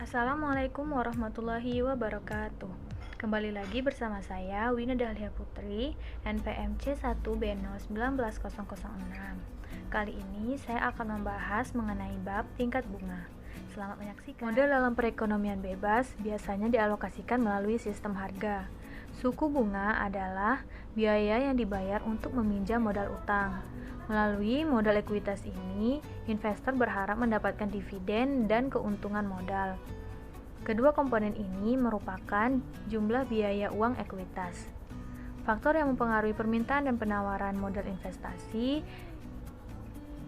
Assalamualaikum warahmatullahi wabarakatuh. Kembali lagi bersama saya Wina Dahlia Putri, NPMC 1B019.006. Kali ini saya akan membahas mengenai bab tingkat bunga. Selamat menyaksikan. Modal dalam perekonomian bebas biasanya dialokasikan melalui sistem harga. Suku bunga adalah biaya yang dibayar untuk meminjam modal utang. Melalui modal ekuitas ini, investor berharap mendapatkan dividen dan keuntungan modal. Kedua komponen ini merupakan jumlah biaya uang ekuitas. Faktor yang mempengaruhi permintaan dan penawaran modal investasi,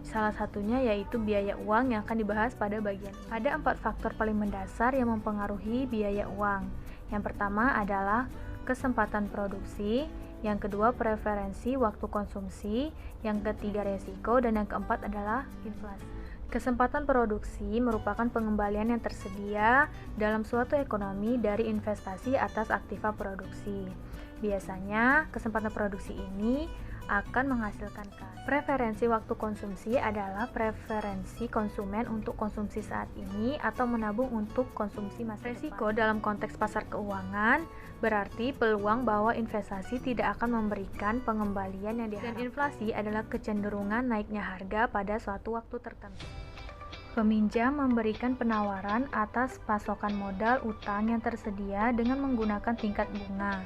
salah satunya yaitu biaya uang yang akan dibahas pada bagian ini. Ada 4 faktor paling mendasar yang mempengaruhi biaya uang. Yang pertama adalah kesempatan produksi, yang kedua preferensi waktu konsumsi, yang ketiga resiko, dan yang keempat adalah inflasi. Kesempatan produksi merupakan pengembalian yang tersedia dalam suatu ekonomi dari investasi atas aktiva produksi. Biasanya kesempatan produksi ini akan menghasilkan kas. Preferensi waktu konsumsi adalah preferensi konsumen untuk konsumsi saat ini atau menabung untuk konsumsi masa depan. Resiko dalam konteks pasar keuangan berarti peluang bahwa investasi tidak akan memberikan pengembalian yang diharapkan. Dan inflasi adalah kecenderungan naiknya harga pada suatu waktu tertentu. Peminjam memberikan penawaran atas pasokan modal utang yang tersedia dengan menggunakan tingkat bunga.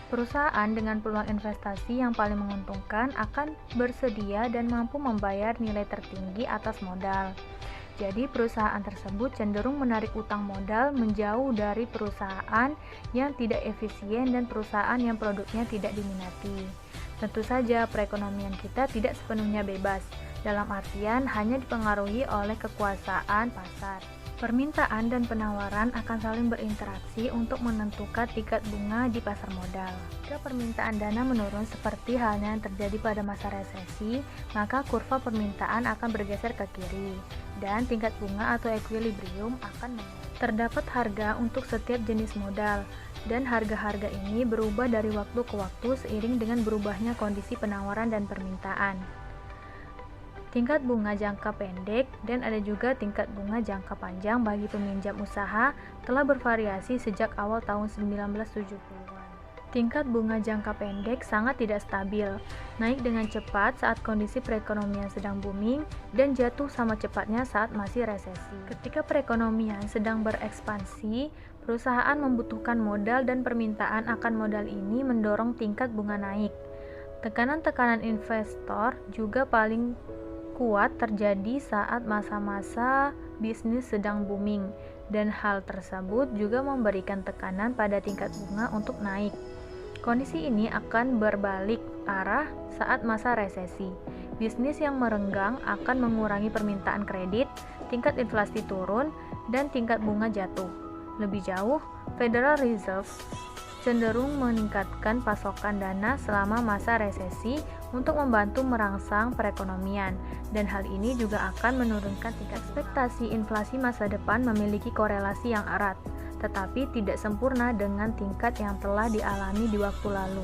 Perusahaan dengan peluang investasi yang paling menguntungkan akan bersedia dan mampu membayar nilai tertinggi atas modal. Jadi perusahaan tersebut cenderung menarik utang modal menjauh dari perusahaan yang tidak efisien dan perusahaan yang produknya tidak diminati. Tentu saja perekonomian kita tidak sepenuhnya bebas, dalam artian hanya dipengaruhi oleh kekuasaan pasar. Permintaan dan penawaran akan saling berinteraksi untuk menentukan tingkat bunga di pasar modal. Jika permintaan dana menurun seperti halnya yang terjadi pada masa resesi, maka kurva permintaan akan bergeser ke kiri, dan tingkat bunga atau equilibrium akan menurun. Terdapat harga untuk setiap jenis modal, dan harga-harga ini berubah dari waktu ke waktu seiring dengan berubahnya kondisi penawaran dan permintaan. Tingkat bunga jangka pendek dan ada juga tingkat bunga jangka panjang bagi peminjam usaha telah bervariasi sejak awal tahun 1970-an. Tingkat bunga jangka pendek sangat tidak stabil, naik dengan cepat saat kondisi perekonomian sedang booming dan jatuh sama cepatnya saat masih resesi. Ketika perekonomian sedang berekspansi, perusahaan membutuhkan modal dan permintaan akan modal ini mendorong tingkat bunga naik. Tekanan-tekanan investor juga paling kuat terjadi saat masa-masa bisnis sedang booming, dan hal tersebut juga memberikan tekanan pada tingkat bunga untuk naik. Kondisi ini akan berbalik arah saat masa resesi. Bisnis yang merenggang akan mengurangi permintaan kredit, tingkat inflasi turun, dan tingkat bunga jatuh. Lebih jauh, Federal Reserve cenderung meningkatkan pasokan dana selama masa resesi untuk membantu merangsang perekonomian, dan hal ini juga akan menurunkan tingkat ekspektasi inflasi masa depan memiliki korelasi yang erat, tetapi tidak sempurna dengan tingkat yang telah dialami di waktu lalu.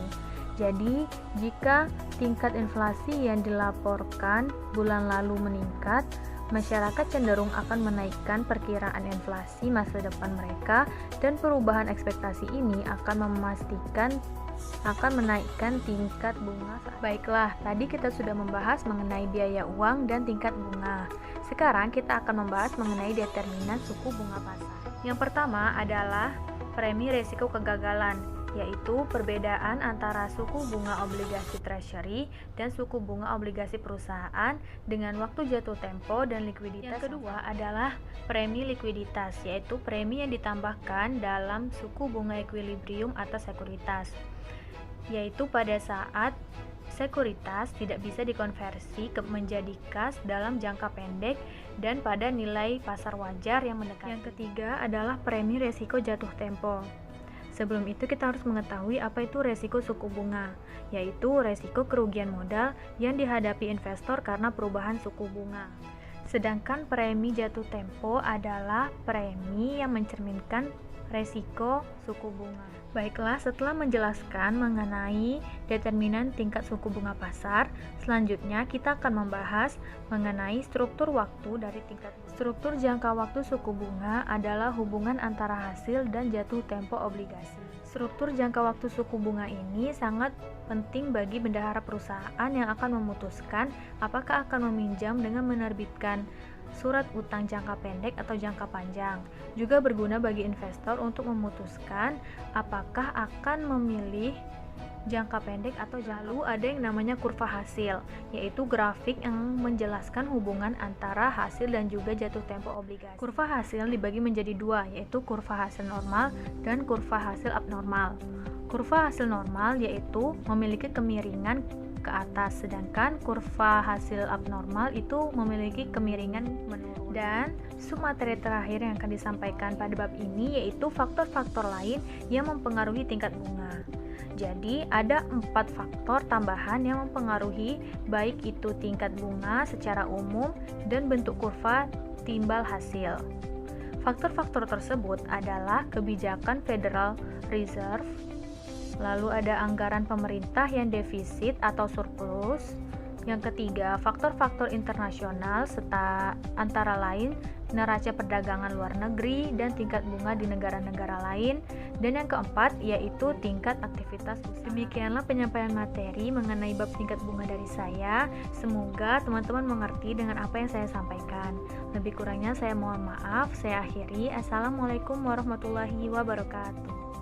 Jadi, jika tingkat inflasi yang dilaporkan bulan lalu meningkat, masyarakat cenderung akan menaikkan perkiraan inflasi masa depan mereka, dan perubahan ekspektasi ini akan menaikkan tingkat bunga. Baiklah, tadi kita sudah membahas mengenai biaya uang dan tingkat bunga. Sekarang kita akan membahas mengenai determinan suku bunga pasar. Yang pertama adalah premi resiko kegagalan, yaitu perbedaan antara suku bunga obligasi treasury dan suku bunga obligasi perusahaan dengan waktu jatuh tempo dan likuiditas. Yang kedua adalah premi likuiditas, yaitu premi yang ditambahkan dalam suku bunga equilibrium atas sekuritas, yaitu pada saat sekuritas tidak bisa dikonversi menjadi kas dalam jangka pendek dan pada nilai pasar wajar yang mendekati. Yang ketiga adalah premi resiko jatuh tempo. Sebelum itu kita harus mengetahui apa itu resiko suku bunga, yaitu resiko kerugian modal yang dihadapi investor karena perubahan suku bunga. Sedangkan premi jatuh tempo adalah premi yang mencerminkan resiko suku bunga. Baiklah, setelah menjelaskan mengenai determinan tingkat suku bunga pasar, selanjutnya kita akan membahas mengenai struktur waktu dari tingkat bunga. Struktur jangka waktu suku bunga adalah hubungan antara hasil dan jatuh tempo obligasi. Struktur jangka waktu suku bunga ini sangat penting bagi bendahara perusahaan yang akan memutuskan apakah akan meminjam dengan menerbitkan surat utang jangka pendek atau jangka panjang. Juga berguna bagi investor untuk memutuskan apakah akan memilih jangka pendek atau lalu ada yang namanya kurva hasil, yaitu grafik yang menjelaskan hubungan antara hasil dan juga jatuh tempo obligasi. Kurva hasil dibagi menjadi dua, yaitu kurva hasil normal dan kurva hasil abnormal. Kurva hasil normal yaitu memiliki kemiringan ke atas, sedangkan kurva hasil abnormal itu memiliki kemiringan menurun. Dan submateri terakhir yang akan disampaikan pada bab ini yaitu faktor-faktor lain yang mempengaruhi tingkat bunga. Jadi ada 4 faktor tambahan yang mempengaruhi baik itu tingkat bunga secara umum dan bentuk kurva timbal hasil. Faktor-faktor tersebut adalah kebijakan Federal Reserve, lalu ada anggaran pemerintah yang defisit atau surplus. Yang ketiga, faktor-faktor internasional serta antara lain neraca perdagangan luar negeri dan tingkat bunga di negara-negara lain. Dan yang keempat yaitu tingkat aktivitas usaha. Demikianlah penyampaian materi mengenai bab tingkat bunga dari saya. Semoga teman-teman mengerti dengan apa yang saya sampaikan. Lebih kurangnya saya mohon maaf. Saya akhiri. Assalamualaikum warahmatullahi wabarakatuh.